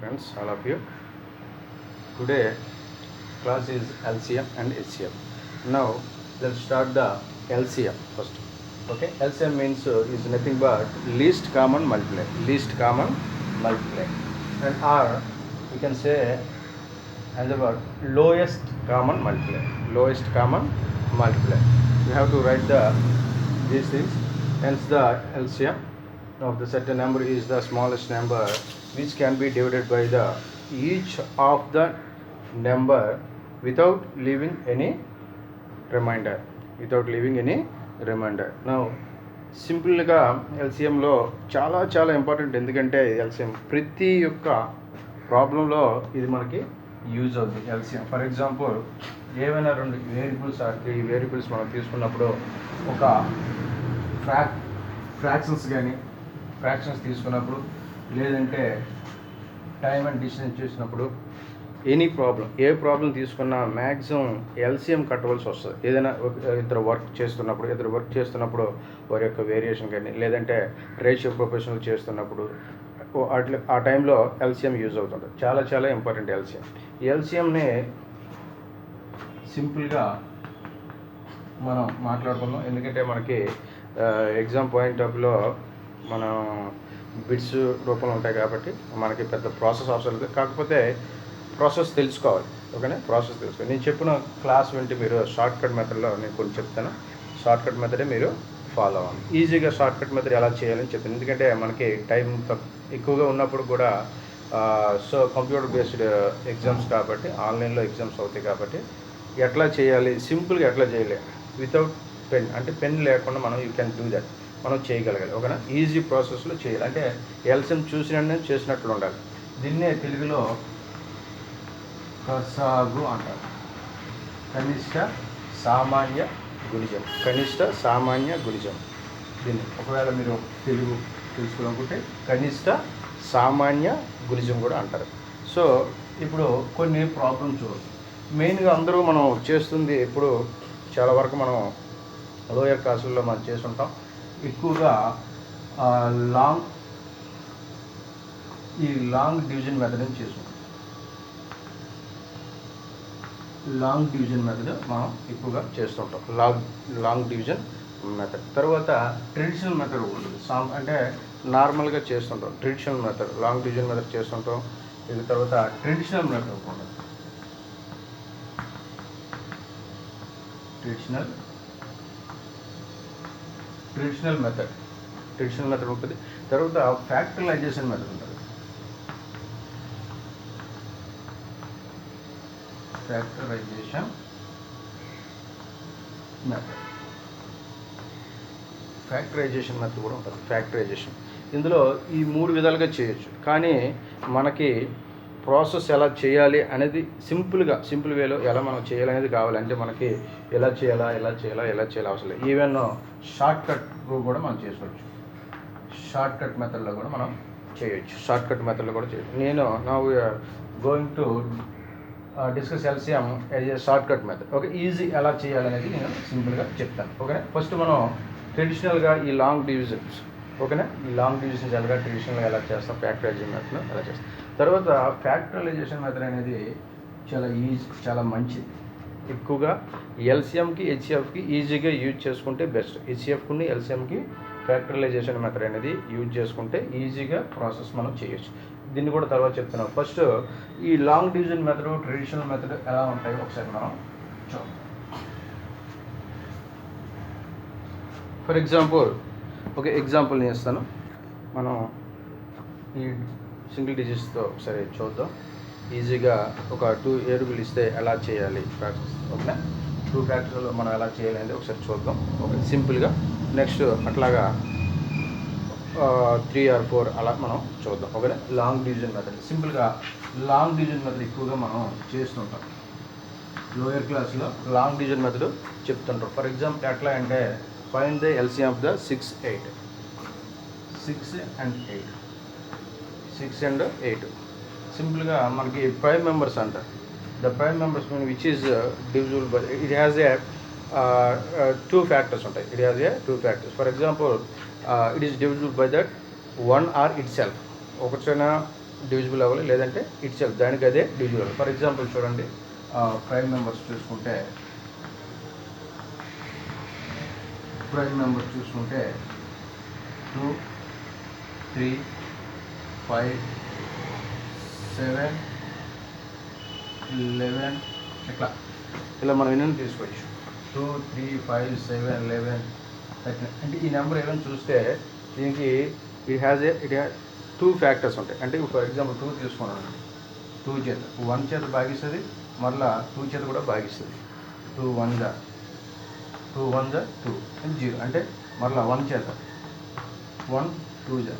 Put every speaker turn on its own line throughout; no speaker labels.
friends, all of you. Today class is LCM and HCM. Now let's start the LCM first. Okay, LCM means is nothing but least common multiply. Least common multiply, and R we can say as about lowest common multiply. Lowest common multiply. You have to write these things. Hence the LCM of the certain number is the smallest number which can be divided by the each of the number without leaving any remainder. Now సింపుల్గా ఎల్సిఎంలో చాలా important. ఎందుకంటే LCM ప్రతి ఒక్క ప్రాబ్లంలో ఇది మనకి use అవుతుంది. LCM for example ఏవైనా రెండు వేరియబుల్స్ ఆర్ త్రీ వేరియబుల్స్ మనం తీసుకున్నప్పుడు ఒక ఫ్రాక్షన్స్ తీసుకున్నప్పుడు, లేదంటే టైం అండ్ డిస్టెన్స్ చేసినప్పుడు, ఏ ప్రాబ్లం తీసుకున్నా మ్యాక్సిమం ఎల్సిఎం కట్టవలసి వస్తుంది. ఏదైనా ఇద్దరు వర్క్ చేస్తున్నప్పుడు వారి యొక్క వేరియేషన్ కానీ, లేదంటే రేషియో ప్రొపోర్షనల్ చేస్తున్నప్పుడు ఆ టైంలో ఎల్సిఎం యూజ్ అవుతుంది. చాలా ఇంపార్టెంట్ ఎల్సిఎం. ఈ ఎల్సిఎంని సింపుల్గా మనం మాట్లాడుకుందాం. ఎందుకంటే మనకి ఎగ్జామ్ పాయింట్ ఆఫ్లో మనం బిట్స్ రూపంలో ఉంటాయి కాబట్టి మనకి పెద్ద ప్రాసెస్ అవసరం లేదు. కాకపోతే ప్రాసెస్ తెలుసుకోవాలి. ఓకేనా, ప్రాసెస్ తెలుసుకోవాలి. నేను చెప్పిన క్లాస్ వింటే మీరు షార్ట్కట్ మెథడ్లో నేను కొన్ని చెప్తాను. షార్ట్కట్ మెథడే మీరు ఫాలో అవ్వాలి. ఈజీగా షార్ట్కట్ మెథడ్ ఎలా చేయాలని చెప్తాను. ఎందుకంటే మనకి టైం ఎక్కువగా ఉన్నప్పుడు కూడా సో కంప్యూటర్ బేస్డ్ ఎగ్జామ్స్ కాబట్టి, ఆన్లైన్లో ఎగ్జామ్స్ అవుతాయి కాబట్టి ఎట్లా చేయాలి, సింపుల్గా ఎట్లా చేయాలి వితౌట్ పెన్, అంటే పెన్ లేకుండా మనం యూ కెన్ డూ దట్, మనం చేయగలగాలి. ఓకేనా, ఈజీ ప్రాసెస్లో చేయాలి. అంటే ఎల్సిఎం చూసిన చేసినట్లు ఉండాలి. దీన్నే తెలుగులో కసాగు అంటారు. కనిష్ట సామాన్య గుణిజం. దీన్ని ఒకవేళ మీరు తెలుగు తెలుసుకోవాలనుకుంటే కనిష్ట సామాన్య గుణిజం కూడా అంటారు. సో ఇప్పుడు కొన్ని ప్రాబ్లమ్స్ చూడండి. మెయిన్గా అందరూ మనం చేస్తుంది ఇప్పుడు చాలా వరకు మనం లోయర్ క్లాసుల్లో మనం చేస్తుంటాం. ఎక్కువగా లాంగ్ డివిజన్ మెథడ్ని చేసుకుంటాం. లాంగ్ డివిజన్ మెథడ్ మనం ఎక్కువగా చేస్తుంటాం. లాంగ్ డివిజన్ మెథడ్ తర్వాత ట్రెడిషనల్ మెథడ్ ఉంటుంది. అంటే నార్మల్గా చేస్తుంటాం traditional method, long division method చేస్తుంటాం. ఇది తర్వాత ట్రెడిషనల్ మెథడ్ ఉంటుంది. ట్రెడిషనల్ మెథడ్ ఉంటుంది. తర్వాత ఫ్యాక్టరైజేషన్ మెథడ్ ఉంటుంది. ఫ్యాక్టరైజేషన్ మెథడ్ కూడా ఉంటుంది. ఫ్యాక్టరైజేషన్ ఇందులో ఈ 3 విధాలుగా చేయొచ్చు. కానీ మనకి ప్రాసెస్ ఎలా చేయాలి అనేది సింపుల్ వేలో ఎలా మనం చేయాలనేది కావాలంటే మనకి ఎలా చేయాలా అవసరం లేదు. ఈవెన్ షార్ట్కట్ కూడా మనం చేసుకోవచ్చు. షార్ట్కట్ మెథడ్లో కూడా మనం చేయొచ్చు. నేను now going to discuss LCM as a shortcut method. Okay, easy ఎలా చేయాలనేది నేను సింపుల్గా చెప్తాను. ఓకేనా, ఫస్ట్ మనం ట్రెడిషనల్గా ఈ లాంగ్ డివిజన్స్, ఓకేనా, ఈ లాంగ్ డివిజన్స్ ట్రెడిషనల్గా ఎలా చేస్తాం, ఫ్యాక్టరైజేషన్ మెథడ్ ఎలా చేస్తాం. తర్వాత ఫ్యాక్టరైజేషన్ మెథడ్ అనేది చాలా మంచిది. ఎక్కువగా ఎల్సిఎంకి హెచ్సిఎఫ్కి ఈజీగా యూజ్ చేసుకుంటే బెస్ట్. హెచ్సిఎఫ్ని ఎల్సిఎంకి ఫ్యాక్టరైజేషన్ మెథడ్ అనేది యూజ్ చేసుకుంటే ఈజీగా ప్రాసెస్ మనం చేయొచ్చు. దీన్ని కూడా తర్వాత చెప్తున్నాం. ఫస్ట్ ఈ long division method, traditional method ఎలా ఉంటాయో ఒకసారి మనం చూద్దాం. ఫర్ ఎగ్జాంపుల్ నేను ఇస్తాను. మనం ఈ సింగిల్ డిజిట్స్తో ఒకసారి చూద్దాం. ఈజీగా ఒక 2 ఏరుగులు ఇస్తే ఎలా చేయాలి ప్రాక్టీస్. ఓకేనా, 2 ఫ్యాక్టర్లో మనం ఎలా చేయాలి అనేది ఒకసారి చూద్దాం. ఓకే, సింపుల్గా. నెక్స్ట్ అట్లాగా 3 or 4 అలా మనం చూద్దాం. ఓకేనా, లాంగ్ డివిజన్ మెథడ్. సింపుల్గా లాంగ్ డివిజన్ మెథడ్ ఎక్కువగా మనం చేస్తుంటాం. లోయర్ క్లాస్లో లాంగ్ డివిజన్ మెథడ్ చెప్తుంటాం. ఫర్ ఎగ్జాంపుల్ ఎట్లా అంటే find the LCM of the 6 and 8. సింపుల్గా మనకి ప్రైమ్ మెంబర్స్ అంటారు. The prime members mean which is divisible by it has a 2 factors ఉంటాయి. For example it is divisible by that 1 or itself. ఒకటైనా divisible అవ్వాలి, లేదంటే itself దానికి అదే divisible అవ్వాలి. ఫర్ ఎగ్జాంపుల్ చూడండి, ప్రైమ్ నెంబర్స్ చూసుకుంటే 2, 3, 5, 7, 11 ఇలా మనం ఎన్ని తీసుకోవచ్చు. 2, 3, 5, 7, 11, 13. అంటే ఈ నెంబర్ ఏమైనా చూస్తే దీనికి ఇట్ హ్యాస్ 2 ఫ్యాక్టర్స్ ఉంటాయి. అంటే ఫర్ ఎగ్జాంపుల్ 2 తీసుకున్నాను, 2 చేత 1 చేత భాగిస్తుంది, మళ్ళీ 2 చేత కూడా భాగిస్తుంది. 2 1 జా 2 1 జా 2 అండ్ 0, అంటే మళ్ళీ 1 చేత 1 2 జా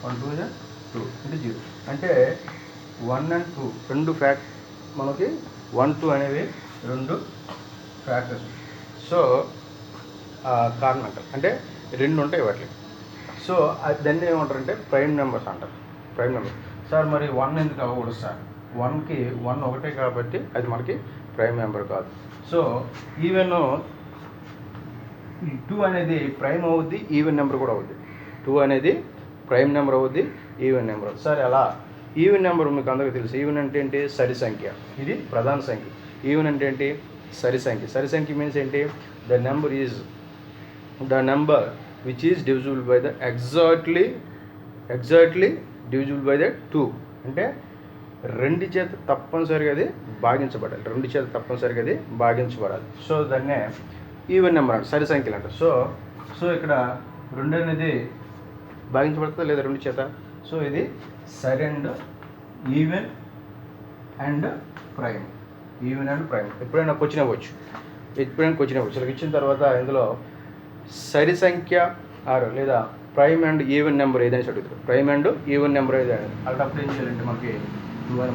1 2 జా 2 అంటే 0. అంటే 1 and 2 రెండు మనకి 1 2 అనేవి రెండు ఫ్యాక్టర్స్. సో కారణాంకాలు అంటే రెండు ఉంటాయి వాటికి. సో దాన్ని ఏమంటారంటే ప్రైమ్ నెంబర్స్ అంటారు. Prime number. సార్ మరి 1 ఎందుకు అవ్వకూడదు సార్? 1కి 1 ఒకటే కాబట్టి అది మనకి ప్రైమ్ నెంబర్ కాదు. సో ఈవెన్ 2 అనేది ప్రైమ్ అవుద్ది, ఈవెన్ నెంబర్ కూడా అవుద్ది. 2 అనేది ప్రైమ్ నెంబర్ అవుద్ది, ఈవెన్ నెంబర్ అవుద్ది. సార్ ఎలా? ఈవెన్ నెంబర్ మీకు అందరికీ తెలుసు. ఈవెన్ అంటే ఏంటి? సరి సంఖ్య. ఇది ప్రధాన సంఖ్య. ఈవెన్ అంటే ఏంటి? సరి సంఖ్య. సరి సంఖ్య మీన్స్ ఏంటి? The number which is divisible by the exactly divisible by the 2. అంటే 2 చేత తప్పనిసరిగా అది భాగించబడాలి. 2 చేత తప్పనిసరిగా అది భాగించబడాలి. సో దాన్నే ఈవెన్ నెంబర్ అంటే సరి సంఖ్యలు అంటారు. సో ఇక్కడ 2 అనేది భాగించబడుతుందా లేదా 2 చేత? సో ఇది సరి and even and prime. Even and prime ఎప్పుడైనా క్వశ్చన్ అవ్వచ్చు. ఇలా ఇచ్చిన తర్వాత ఇందులో సరి సంఖ్య ఆరు లేదా ప్రైమ్ అండ్ ఈవెన్ నెంబర్ ఏదైనా అడుగుతారు. ప్రైమ్ అండ్ ఈవెన్ నెంబర్ ఏదైనా అలాంటప్పుడు ఏం చేయాలంటే మనకి 2 అని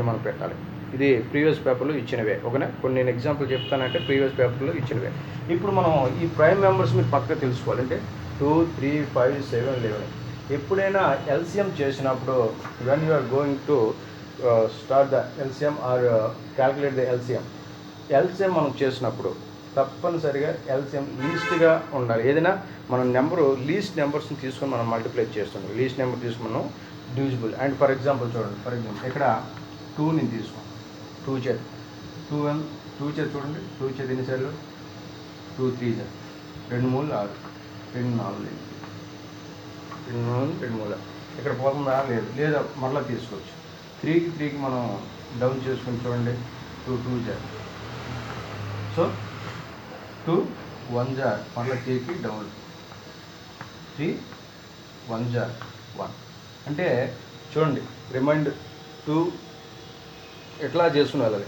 మనం పెట్టాలి. ఇది ప్రీవియస్ పేపర్లో ఇచ్చినవే. ఓకేనా? కొన్ని నేను ఎగ్జాంపుల్ చెప్తానంటే ప్రీవియస్ పేపర్లో ఇచ్చినవే. ఇప్పుడు మనం ఈ ప్రైమ్ నెంబర్స్ మీరు పక్కగా తెలుసుకోవాలి. అంటే 2, 3, 5, 7, 11. ఎప్పుడైనా ఎల్సిఎం చేసినప్పుడు when you are going to start the LCM or calculate the LCM మనం చేసినప్పుడు తప్పనిసరిగా ఎల్సిఎం లీస్ట్గా ఉండాలి. ఏదైనా మనం నెంబరు లీస్ట్ నెంబర్స్ని తీసుకొని మనం మల్టిప్లై చేస్తున్నాం. లీస్ట్ నెంబర్ తీసుకుని మనం డివిజిబుల్. అండ్ ఫర్ ఎగ్జాంపుల్ చూడండి, ఇక్కడ 2ని తీసుకోండి. 2 చేత చూడండి. 2 చేత ఎన్నిసార్లు? 2 3 జా 2 3 6 2 4 2 3 ఇక్కడ పోతుందా? లేదా మళ్ళీ తీసుకోవచ్చు. 3కి మనం డౌన్ చేసుకొని చూడండి. 2 2 జా. సో 2 1 జా మళ్ళీ 3కి డౌన్. 3 1 జా 1. అంటే చూడండి, రిమైండ్ 2 ఎట్లా చేసుకుని వెళ్ళాలి.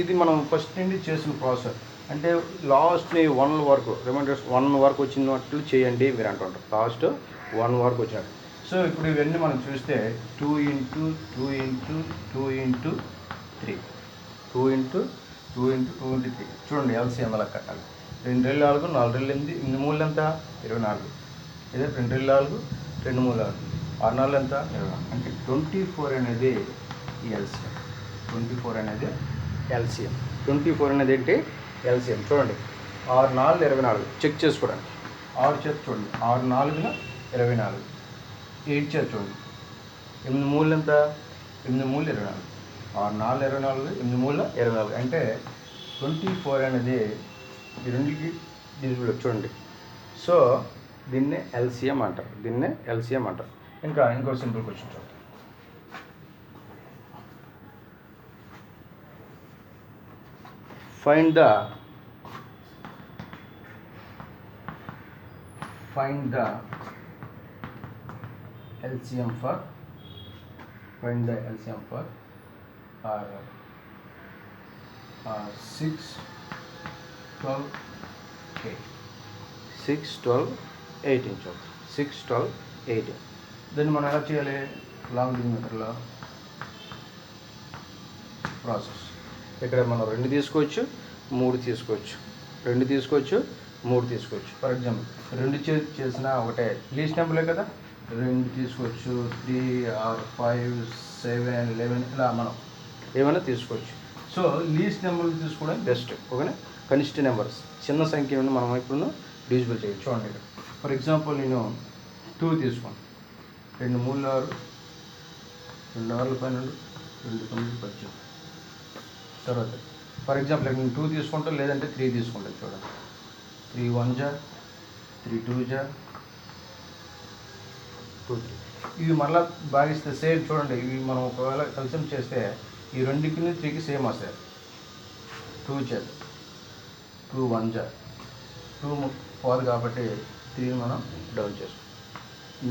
ఇది మనం ఫస్ట్ నుండి చేసిన ప్రాసెస్. అంటే లాస్ట్ని 1 వరకు రిమైండర్స్ 1 వరకు వచ్చినట్లు చేయండి మీరు అంటుంటారు. లాస్ట్ 1 వరకు వచ్చినట్టు. సో ఇప్పుడు ఇవన్నీ మనం చూస్తే 2 × 2 × 2 × 3 2 × 2 × 2 × 3. చూడండి ఎల్సిఎం ఎలా కట్టాలి. 2 2 4 4 2 8 8 3 ఎంత? 24. ఇదే 2 2 4 2 3 6 6 4 ఎంత? 24. అంటే 24 అనేది ఎల్సిఎం. 24 అనేది ఎల్సిఎం. 24 అనేది ఏంటి? ఎల్సిఎం. చూడండి 6 4 24 చెక్ చేసుకోవడానికి. 6 చేత చూడండి. 6 4 24. 8 చేత చూడండి. 8 3 ఎంత? 8 3 24. 6 4 24 8 3 24. అంటే 24 అనేది ఈ రెండుకి డివిజిబుల్ చూడండి. సో దీన్నే ఎల్సిఎం అంటారు. ఇంకా ఇంకో సింపుల్ క్వశ్చన్ చూడండి. Find the LCM for 6 12 8. 6 12 18 చూడండి. 6 12 18. దాన్ని మనం ఎలా చేయాలి? లాంగ్ డివిజన్లో ప్రాసెస్. ఇక్కడ మనం 2 తీసుకోవచ్చు, 3 తీసుకోవచ్చు. 2 తీసుకోవచ్చు, 3 తీసుకోవచ్చు. ఫర్ ఎగ్జాంపుల్ 2 చేసిన ఒకటే లీస్ట్ నెంబర్లే కదా. 2 తీసుకోవచ్చు, 3 or 5 7 11 ఇలా మనం ఏమైనా తీసుకోవచ్చు. సో లీస్ట్ నెంబర్లు తీసుకోవడం బెస్ట్. ఓకేనా? కనిష్ట నెంబర్స్ చిన్న సంఖ్యను మనం ఇప్పుడు డివిజిబుల్ చేయొచ్చు. చూడండి ఇక్కడ ఫర్ ఎగ్జాంపుల్ నేను 2 తీసుకోండి. 2 3 6, 2 6 12, 2 9 18. తర్వాత ఫర్ ఎగ్జాంపుల్ నేను 2 తీసుకుంటాను, లేదంటే 3 తీసుకుంటాను. చూడండి 3 1 జా, 3 2 జా, 2 3. ఇవి మళ్ళీ భాగిస్తే సేమ్ చూడండి. ఇవి మనం ఒకవేళ కన్సిడర్ చేస్తే ఈ 2కి 3కి సేమ్ వస్తాయి. 2 చేత 2 1 జా, 2 పోదు కాబట్టి 3 మనం డౌన్ చేస్తాం.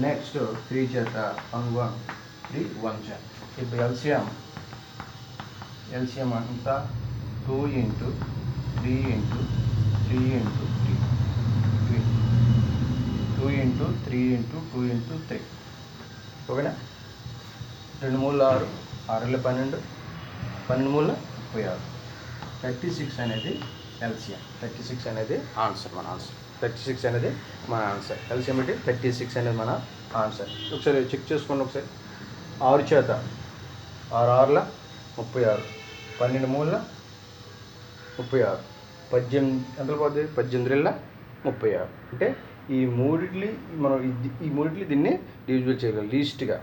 నెక్స్ట్ 3 చేత 1 1, 3 1 జా. ఇప్పుడు ఎల్సిఎం అంతా 2 into 3 into 3 into 3, 2 into 3 into 2 into 3. ఓకేనా? 2 3 6, 6 12, 12 36. 36 అనేది ఎల్సిఎం. 36 అనేది ఆన్సర్, మన ఆన్సర్. 36 అనేది మన ఆన్సర్. ఎల్సిఎం అంటే 36 అనేది మన ఆన్సర్. ఒకసారి చెక్ చేసుకోండి. ఒకసారి 6 చేత 6 6 36, 12 3 36, 18 ఎంత పోతుంది? 18 36. అంటే ఈ మూడిట్లి మనం ఈ మూడిట్లి దీన్ని డివిజిబుల్ చేయగలం లీస్ట్గా.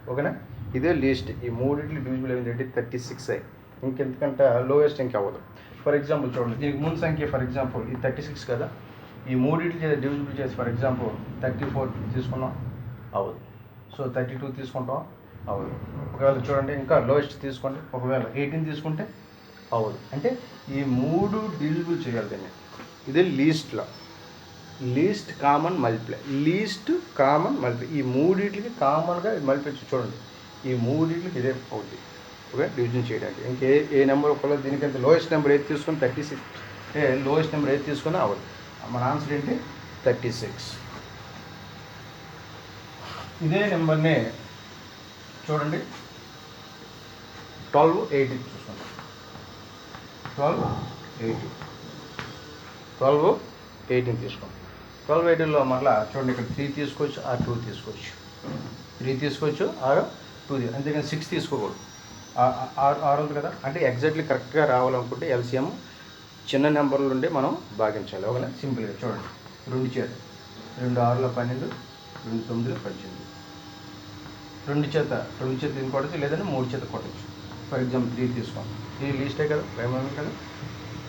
ఓకేనా? ఇదే లీస్ట్. ఈ మూడిట్లి డివిజిబుల్ ఏంటంటే 36 అయ్యి, ఇంకెందుకంటే లోయెస్ట్ ఇంక అవ్వదు. ఫర్ ఎగ్జాంపుల్ చూడండి, దీనికి ముందు సంఖ్య ఫర్ ఎగ్జాంపుల్ ఇది 36 కదా. ఈ మూడిట్లు డివిజిబుల్ చేసి ఫర్ ఎగ్జాంపుల్ 34 తీసుకున్నాం, అవ్వదు. సో 32 తీసుకుంటాం, అవ్వదు. ఒకవేళ చూడండి ఇంకా లోయెస్ట్ తీసుకోండి, ఒకవేళ 18 తీసుకుంటే అవ్వదు. అంటే ఈ 3 డివిజిబుల్ చేయాలి దీన్ని. ఇది లీస్ట్లో least common multiply. Least common multiply ఈ మూడింటికి కామన్గా మల్టిప్లై చూడండి. ఈ మూడింటికి ఇదే అవుతుంది. ఓకే, డివిజన్ చేయడానికి ఇంకే ఏ నెంబర్ ఒకవేళ దీనికంటే లోయెస్ట్ నెంబర్ ఏది తీసుకొని 36, లోయెస్ట్ నెంబర్ ఏది తీసుకొని అవ్వదు. మన ఆన్సర్ ఏంటి? 36. ఇదే నెంబర్ని చూడండి 12 18 చూసుకోండి. 12 18 తీసుకోండి. 12 18లో మళ్ళీ చూడండి ఇక్కడ 3 తీసుకోవచ్చు, ఆ 2 తీసుకోవచ్చు. 3 తీసుకోవచ్చు, ఆర్ 2, అంతేకాని 6 తీసుకోకూడదు. 6 ఉంది కదా. అంటే ఎగ్జాక్ట్లీ కరెక్ట్గా రావాలనుకుంటే ఎల్సిఎం చిన్న నెంబర్ల నుండి మనం భాగించాలి. ఓకేనా? సింపుల్గా చూడండి. 2 చేత 2 6 12, 2 9 18. 2 చేత దీన్ని కొట్టచ్చు, లేదంటే 3 చేత కొట్టచ్చు. ఫర్ ఎగ్జాంపుల్ 3 తీసుకోండి. 3 లీస్టే కదా, ప్రైమరీ కదా.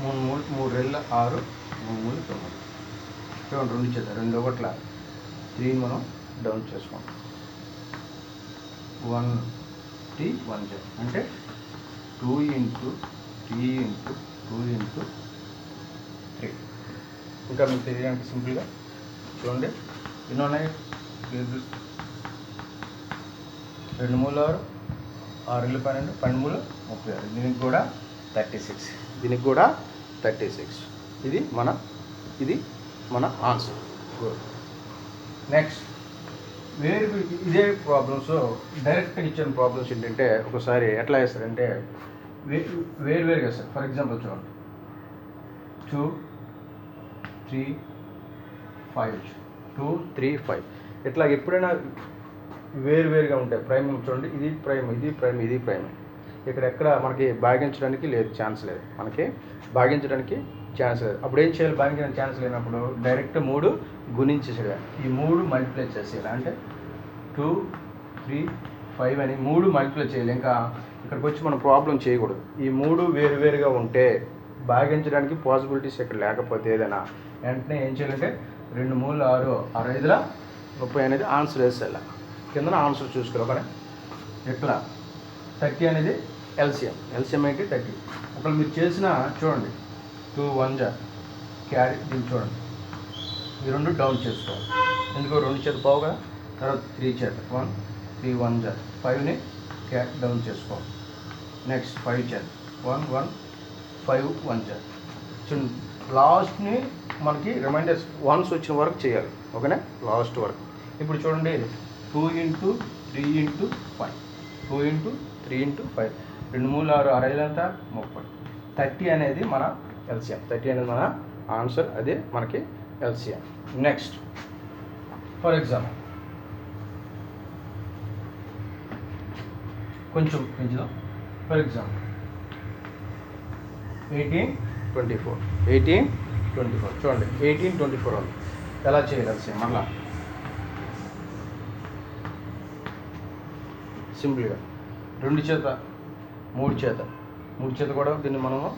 3 3 2 6, 3 3 9. చూడండి 2 చేత 2 1 3 మనం డౌన్ చేసుకోండి. 1 3 1 చేత అంటే 2 ఇంటూ 3 ఇంటూ 2 ఇంటూ 3. ఇంకా మీకు తెలియడానికి సింపుల్గా చూడండి ఎన్ని ఉన్నాయి. 2 3 6, 6 12, 12 36. దీనికి కూడా 36. దీనికి కూడా 36. ఇది మన ఆన్సర్. గుడ్. నెక్స్ట్ ఇదే ప్రాబ్లమ్స్ డైరెక్ట్గా ఇచ్చిన ప్రాబ్లమ్స్ ఏంటంటే ఒకసారి ఎట్లా వేస్తారంటే వేరువేరుగా వేస్తారు. ఫర్ ఎగ్జాంపుల్ చూడండి 2 3 5, 2 3 5 ఇట్లా ఎప్పుడైనా వేరువేరుగా ఉంటాయి. ప్రైమ్ చూడండి, ఇది ప్రైమ్, ఇది ప్రైమ్, ఇది ప్రైమ్. ఇక్కడ ఎక్కడ మనకి భాగించడానికి లేదు, ఛాన్స్ లేదు. మనకి భాగించడానికి ఛాన్స్ లేదు. అప్పుడు ఏం చేయాలి? భాగించడానికి ఛాన్స్ లేనప్పుడు డైరెక్ట్ 3 గుణించేసేయాలి. ఈ 3 మల్టిప్లై చేసేయాలి. అంటే 2 3 5 అని 3 మల్టిప్లై చేయాలి. ఇంకా ఇక్కడికి వచ్చి మనం ప్రాబ్లం చేయకూడదు. ఈ 3 వేరువేరుగా ఉంటే భాగించడానికి పాసిబిలిటీస్ ఇక్కడ లేకపోతే ఏదైనా వెంటనే ఏం చేయాలంటే 2 3 6 6 5 30 అనేది ఆన్సర్ వేసేయాలి. కిందన ఆన్సర్ చూసుకోవాలి. ఒకనే ఎట్లా 30 అనేది ఎల్సిఎం ఏంటి 30. ఒకవేళ మీరు చేసిన చూడండి 2 1 జా క్యారీ, దీన్ని చూడండి ఈ 2 డౌన్ చేసుకోవాలి. ఎందుకో 2 చేత పోవు కదా. తర్వాత 3 చేత 1 3 1 జా 5ని డౌన్ చేసుకోవాలి. నెక్స్ట్ 5 చేత 1 1 5 1 జా చూడండి. లాస్ట్ని మనకి రిమైండర్స్ వన్స్ వచ్చిన వరకు చేయాలి. ఓకేనా? లాస్ట్ వరకు. ఇప్పుడు చూడండి 2 ఇంటూ 3 ఇంటూ 5, 2 ఇంటూ 3 ఇంటూ 5, 2 3 6 6 5 అంతా 30. 30 అనేది మన ఎల్సిఎం. 30 అనేది మన ఆన్సర్. అదే మనకి ఎల్సిఎం. నెక్స్ట్ ఫర్ ఎగ్జాంపుల్ కొంచెం పెంచుదాం. ఫర్ ఎగ్జాంపుల్ 18 24 చూడండి 18 24 ఉంది. ఎలా చేయాలి ఎల్సిఎం? మళ్ళా సింపుల్గా 2 చేత 3 చేత 3 చేత కూడా దీన్ని మనము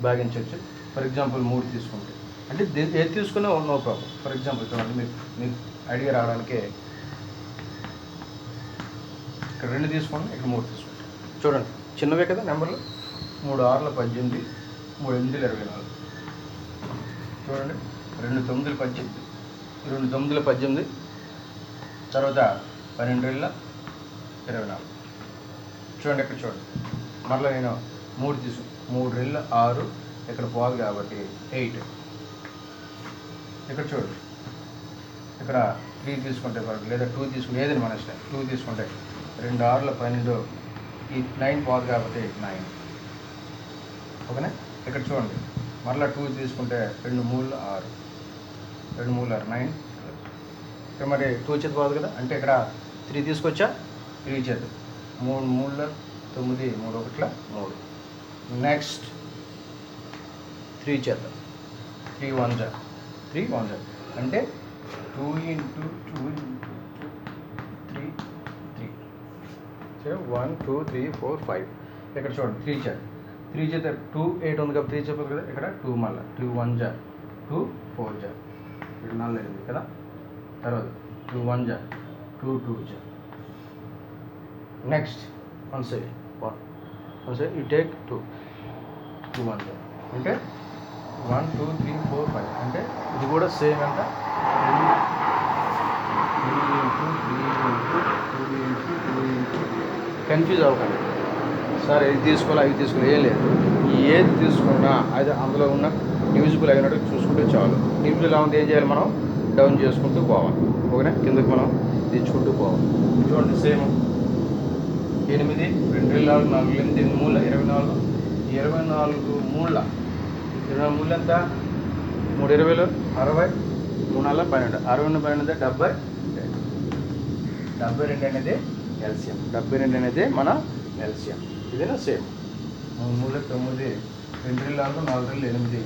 భాగించవచ్చు. ఫర్ ఎగ్జాంపుల్ 3 తీసుకుంటే అంటే ఏది తీసుకున్నా నో ప్రాబ్లం. ఫర్ ఎగ్జాంపుల్ చూడండి, మీకు ఐడియా రావడానికే ఇక్కడ 2 తీసుకోండి, ఇక్కడ 3 తీసుకోండి. చూడండి చిన్నవే కదా నెంబర్లు. 3 6ల 18, 3 8ల 24. చూడండి 2 9ల 18, 2 9ల 18, తర్వాత 12 24. చూడండి ఇక్కడ చూడండి, మరలా నేను 3 తీసుకు 3 6, ఇక్కడ పోదు కాబట్టి 8. ఇక్కడ చూడండి, ఇక్కడ 3 తీసుకుంటే లేదా 2 తీసుకుంటే ఏదని మన ఇష్టం. 2 తీసుకుంటే 2 6ల 12, ఈ 9 పోదు కాబట్టి 9. ఓకేనా. ఇక్కడ చూడండి మరలా 2 తీసుకుంటే 2 3ల 6, 2 3ల 6 9. ఇక్కడ మరి 2 చేత పోదు కదా, అంటే ఇక్కడ 3 తీసుకొచ్చా, 3 చేత 3 3ల 9, 3 1ల 3. నెక్స్ట్ 3 చేత 3 1 3 1 అంటే 2 × 2 × 3 3. సరే 1 2 3 4 5. ఇక్కడ చూడండి 3 చేత 2 8 ఉంది కాబట్టి 3 చెప్పదు కదా, ఇక్కడ 2 మళ్ళీ 2 1 2 4 ఇక్కడ 4 8 కదా. తర్వాత 2 1 2 2. Next one side you take 2 1 అంటే 1 2 3 4 5. అంటే ఇది కూడా సేమ్ అంట. 3 కన్ఫ్యూజ్ అవ్వకండి. సార్ ఇది తీసుకోవాలి అవి తీసుకోవాలి ఏం లేదు. ఏది తీసుకున్నా అది అందులో ఉన్న న్యూజిబుల్ అయినట్టు చూసుకుంటే చాలు. న్యూజిబుల్ ఎలా ఉంది ఏం చేయాలి, మనం డౌన్ చేసుకుంటూ పోవాలి. ఓకేనా, కిందకి మనం తెచ్చుకుంటూ పోవాలి. చూడండి సేమ్ 8 2 4 4 8 3 24, 24 3 24 ఎంత 3 20 60, 3 12, 60 12 70, 72 అనేది ఎల్సిఎం. 72 అనేది మన ఎల్సిఎం. ఇదేనా సేమ్ 3 9, 2 4 4 8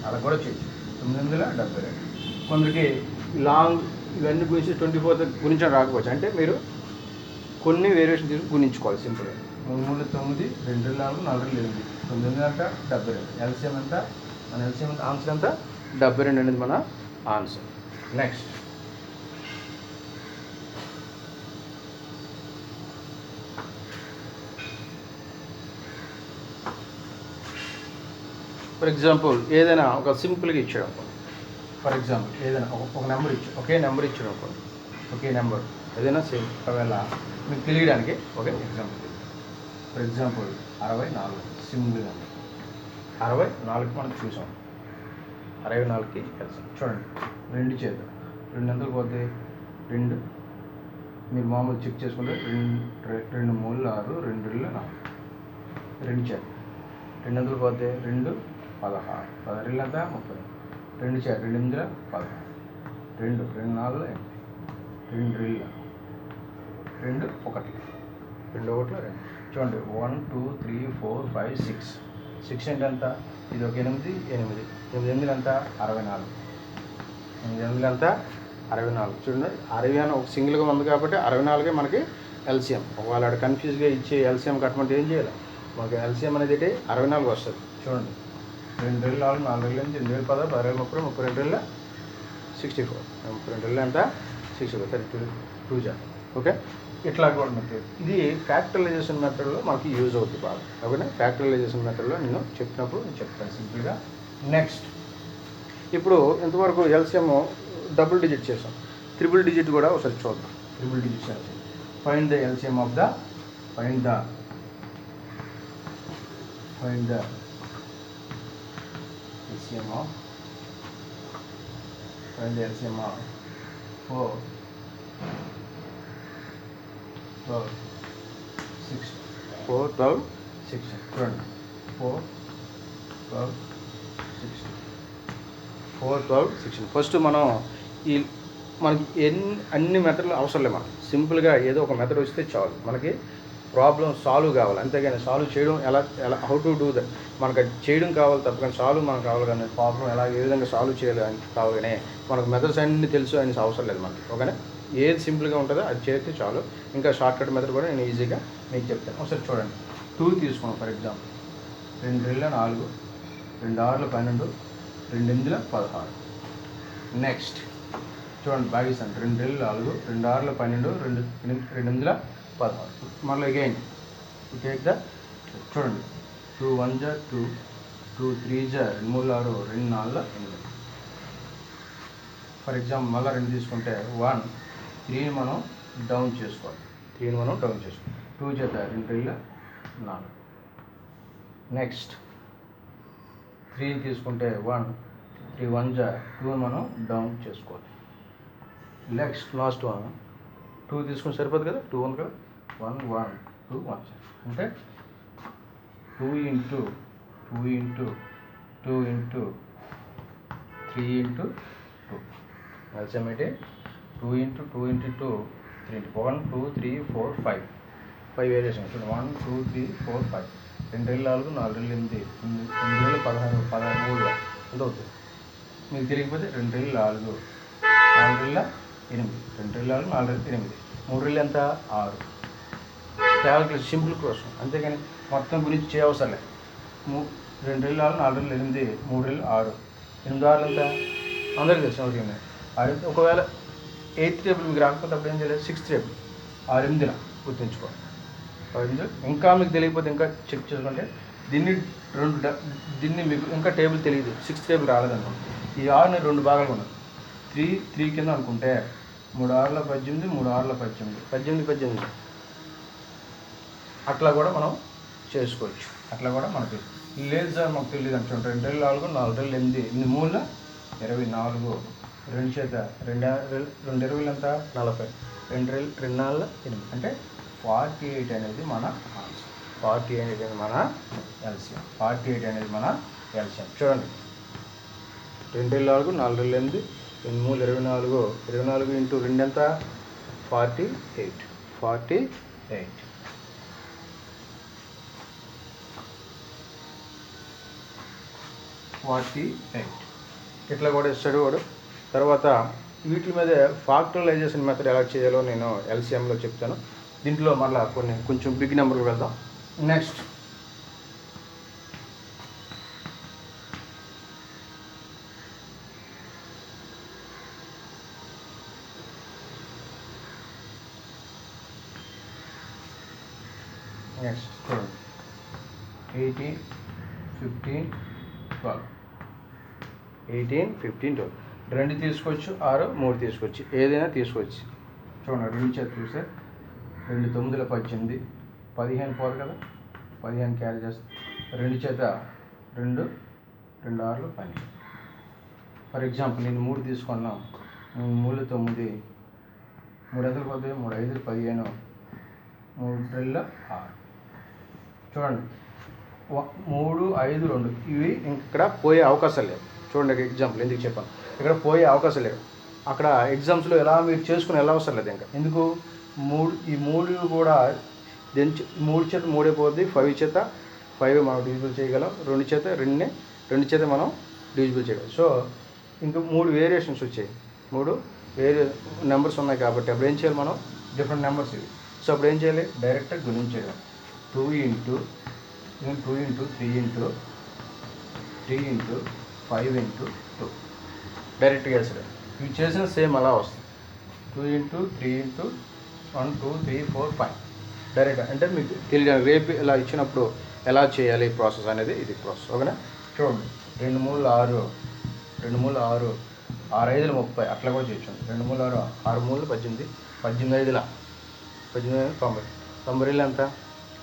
అలా కూడా చేయొచ్చు. 972. కొందరికి లాంగ్ ఇవన్నీ గురించి 24 గురించి రాకపోవచ్చు. అంటే మీరు కొన్ని వేరియేషన్ తీసుకుని గుణించుకోవాలి సింపుల్గా. 3 9, 2 4 4 8, 9 అంతా 72. ఎల్సిఎం ఎంత మన ఎల్సిఎం ఎంత ఆన్సర్ ఎంత 72 అనేది మన ఆన్సర్. నెక్స్ట్ ఫర్ ఎగ్జాంపుల్ ఏదైనా ఒక సింపుల్గా ఇచ్చాడు అనుకోండి. ఫర్ ఎగ్జాంపుల్ ఏదైనా ఒక నెంబర్ ఒకే నెంబర్ ఇచ్చాడు అనుకోండి. ఒకే నెంబర్ ఏదైనా సేమ్ ఒకవేళ మీకు తెలియడానికి ఒకే ఎగ్జాంపుల్. ఫర్ ఎగ్జాంపుల్ 64 సింపుల్గా 64 మనం చూసాం. 64కి కలిసాం. చూడండి 2 చేత 2 ఎందుకు పోతే 2 మీరు మామూలు చెక్ చేసుకుంటే 2 3 6 2 4 2 చేత 2 ఎందుకు పోతే 2 16 16 అంతా 30. 2 చేత 2 8 16 2 2 4 8 2 2 1 2 1 2. చూడండి 1 2 3 4 5 6 6 అంటే ఎంత ఇది ఒక 8 8 8 ఎంత 64 8 ఎంత 64. చూడండి 60 అని ఒక సింగిల్గా ఉంది కాబట్టి 64 మనకి ఎల్సిఎం. ఒకవేళ ఆడ కన్ఫ్యూజ్గా ఇచ్చే ఎల్సిఎం కట్టమంటే ఏం చేయాలి, మనకి ఎల్సిఎం అనేది 64 వస్తుంది. చూడండి 2 4 4 8 8 10 10 30 32 64 32 ఎంత 64 32. ఓకే, ఇట్లా కూడా మెథడ్. ఇది ఫ్యాక్టరైజేషన్ మెథడ్లో మనకి యూజ్ అవుతుంది బాగా. ఓకేనా, ఫ్యాక్టరైజేషన్ మెథడ్లో నేను చెప్పినప్పుడు నేను చెప్తాను సింపుల్గా. నెక్స్ట్ ఇప్పుడు ఇంతవరకు ఎల్సిఎం డబుల్ డిజిట్ చేసాం. ట్రిపుల్ డిజిట్ కూడా ఒకసారి చూద్దాం. Triple digit LCM. Find the LCM of the find the LCM of 4 12 6 4 12 6 చూడండి 4 12 6 4 12 6. ఫస్ట్ మనం మనకి అన్ని మెథడ్లు అవసరం లేదు. మనకి సింపుల్గా ఏదో ఒక మెథడ్ వస్తే చాలు, మనకి ప్రాబ్లం సాల్వ్ కావాలి. అంతేగాని సాల్వ్ చేయడం ఎలా హౌ టు డూ దట్ మనకు చేయడం కావాలి తప్ప కానీ సాల్వ్ మనకు కావాలి. కానీ ప్రాబ్లం ఏ విధంగా సాల్వ్ చేయాలి అని కావాలి. కానీ మనకు మెథడ్స్ అన్నీ తెలుసు అని అవసరం లేదు మనకి. ఓకేనా, ఏది సింపుల్గా ఉంటుందో అది చేస్తే చాలు. ఇంకా షార్ట్ కట్ మెథడ్ కూడా నేను ఈజీగా మీకు చెప్తాను. ఒకసారి చూడండి. 2 తీసుకున్నాం ఫర్ ఎగ్జాంపుల్. 2 2 4, 2 6 12, 2 8 16. నెక్స్ట్ చూడండి భాగిస్తాను. 2 2 4, 2 6 12, 2 8 16. మళ్ళీ అగైన్ టేక్ ద చూడండి. 2 1 2, 2 3 2 3 6, 2 4 8. ఫర్ ఎగ్జాంపుల్ మళ్ళీ 2 తీసుకుంటే 1 3ని మనం డౌన్ చేసుకోవాలి. 2 చేత 2 2 4. నెక్స్ట్ 3 తీసుకుంటే 1 3 1 2 మనం డౌన్ చేసుకోవాలి. నెక్స్ట్ లాస్ట్ 2 తీసుకుంటే సరిపోదు కదా, 2 1 కదా, 1 1 2 1 అంటే 2 into 2 into 2 into 3 into 2 అల్సిమేటే 2 into 2 into 2 3 into 1 2 3 4 5 variation. చూడండి 1 2 3 4 5. 2 4 4 8 8 16 13 ఎంత అవుతుంది మీకు తెలియకపోతే 2 4 4 8 2 4 4 8 3 ఎంత 6. క్యాలిక్యులేషన్ సింపుల్ క్వశ్చన్, అంతేగాని మొత్తం గురించి చేయవసరం లేదు. 2 4 4 8 3 6 8 6 ఎంత అందరికీ తెలిసిన అవుతుంది. ఒకవేళ 8th టేబుల్ మీకు రాకపోతే అప్పుడు ఏం చేయలేదు, 6th టేబుల్ 6 8 గుర్తుంచుకోవాలి. ఇంకా మీకు తెలియకపోతే ఇంకా చెక్ చేసుకుంటే దీన్ని మీకు ఇంకా టేబుల్ తెలియదు, 6th టేబుల్ రాలేదనుకో, ఈ 6ని 2 భాగాలు ఉన్నది. 3 కింద అనుకుంటే 3 6 18, 3 6 18, 18 అట్లా కూడా మనం చేసుకోవచ్చు. అట్లా కూడా మనకి లేదు సార్ మాకు తెలియదు అంటే 2 4 4 8 8 3 24, 2 చేత 2 20 ఎంత 40, 2 2 4 8 అంటే 48 అనేది మన ఆన్సర్. 48 అనేది మన ఎల్సిఎం. 48 అనేది మన ఎల్సిఎం. చూడండి 2 4 4 8 8 3 24 ఇంటూ 2 ఎంత 48. 48 ఇట్లా కూడా ఇస్తాడు వాడు. తర్వాత వీటి మీద ఫ్యాక్టరైజేషన్ మెథడ్ ఎలా చేయాలో నేను ఎల్సిఎంలో చెప్తాను. దీంట్లో మళ్ళీ కొంచెం బిగ్ నెంబర్కి వెళ్దాం. నెక్స్ట్ చూడండి 18 15 12 18 15 12 2 తీసుకోవచ్చు, 6 3 తీసుకోవచ్చు, ఏదైనా తీసుకోవచ్చు. చూడండి 2 చేత చూస్తే 2 9 18 15 పోదు కదా, 15 క్యారీ చేస్తే 2 చేత 2 2 6 12. ఫర్ ఎగ్జాంపుల్ నేను 3 తీసుకున్నాం, 3 9 3 ఎదురు పోతే 3 5 15 3 2 6. చూడండి 3 5 2 ఇవి ఇక్కడ పోయే అవకాశం లేదు. చూడండి ఎగ్జాంపుల్ ఎందుకు చెప్పాను, ఇక్కడ పోయే అవకాశం లేదు. అక్కడ ఎగ్జామ్స్లో ఎలా మీరు చేసుకుని ఎలా అవసరం లేదు. ఇంకా ఎందుకు ఈ 3 కూడా 3 చేత 3 పోద్ది, 5 చేత 5 మనం డివిజిబుల్ చేయగలం, 2 చేత 2 చేత మనం డివిజిబుల్ చేయగలం. సో ఇంకా 3 వేరియేషన్స్ వచ్చాయి, 3 వేరే నెంబర్స్ ఉన్నాయి కాబట్టి అప్పుడు ఏం చేయాలి మనం, డిఫరెంట్ నెంబర్స్ ఇవి. సో అప్పుడు ఏం చేయాలి, డైరెక్ట్గా గుణించేయాలి. 2 ఇంటూ 3 ఇంటూ 3 ఇంటూ 5 ఇంటూ 2 డైరెక్ట్గా వేసాడు. ఇవి చేసిన సేమ్ అలా వస్తుంది. 2 ఇంటూ 3 ఇంటూ 1 2 3 4 5 డైరెక్ట్. అంటే మీకు తెలియదు రేపు ఇలా ఇచ్చినప్పుడు ఎలా చేయాలి ప్రాసెస్ అనేది, ఇది ప్రాసెస్. ఓకేనా. చూడండి 2 3 6 2 3 6 6 5 30 అట్లా కూడా చేయొచ్చు. 2 3 6 6 3 18 18 5 18 90 90 ఎంత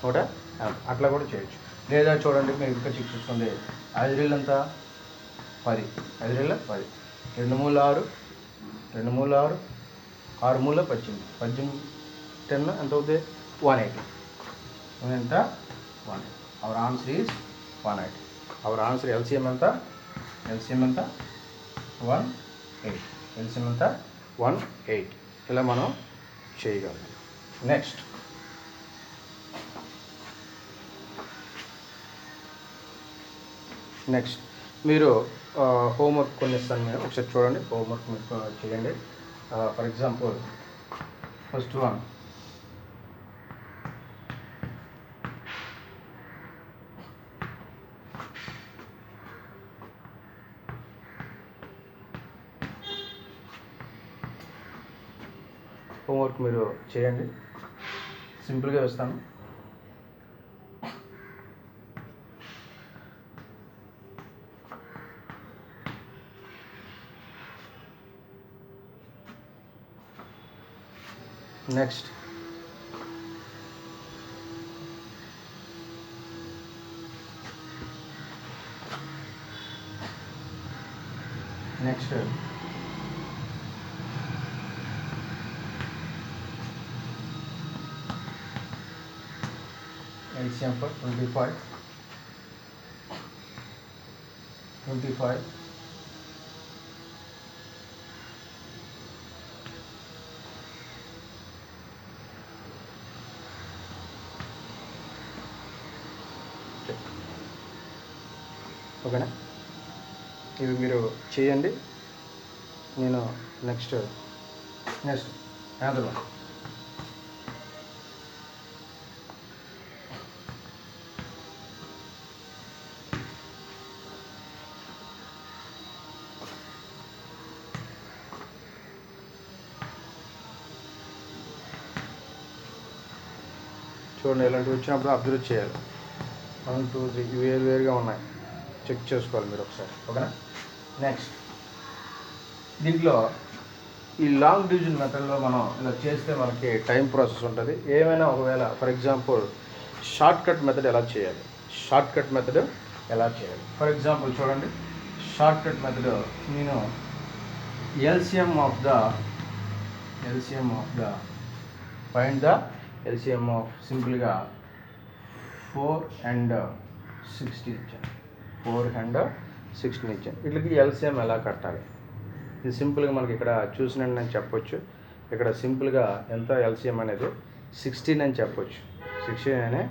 150 అట్లా కూడా చేయొచ్చు. లేదా చూడండి మీరు ఇంకా చెక్ చూసుకోండి 5 ఎంత 10 5 10 2 3 6 2 3 6 6 3 18 18 10 ఎంత అవుతుంది 180. ఎంత 180. Our answer is 180. Our answer LCM ఎంత 180. ఎల్సిఎం ఎంత 180. ఇలా మనం చేయగలం. నెక్స్ట్ మీరు హోంవర్క్ కొన్ని ఇస్తాను, నేను ఒకసారి చూడండి. హోంవర్క్ మీరు చేయండి. For example first one. Homework మీరు చేయండి, సింపుల్గా వేస్తాను. Next LCM for 25. ఓకేనా? ఇవి మీరు చేయండి. నేను నెక్స్ట్ యాదవ చూడండి, ఇలాంటివి వచ్చినప్పుడు అబ్జర్వ్ చేయాలి. 1 2 3 వేరుగా ఉన్నాయి, చెక్ చేసుకోవాలి మీరు ఒకసారి. ఓకేనా? నెక్స్ట్ దీంట్లో ఈ లాంగ్ డివిజన్ మెథడ్లో మనం ఇలా చేస్తే మనకి టైం ప్రాసెస్ ఉంటుంది. ఏమైనా ఒకవేళ for example short cut method ఎలా చేయాలి, ఫర్ ఎగ్జాంపుల్ చూడండి, షార్ట్ కట్ మెథడ్ నేను LCM of find the LCM of సింపుల్గా 4 and 16 ఇచ్చాను. 4 and 16 ఇచ్చాను. వీటికి LCM ఎలా కట్టాలి, ఇది సింపుల్గా మనకి ఇక్కడ చూసినట్టు నేను చెప్పొచ్చు. ఇక్కడ సింపుల్గా ఎంత LCM అనేది 16 అని చెప్పొచ్చు. 16 అనే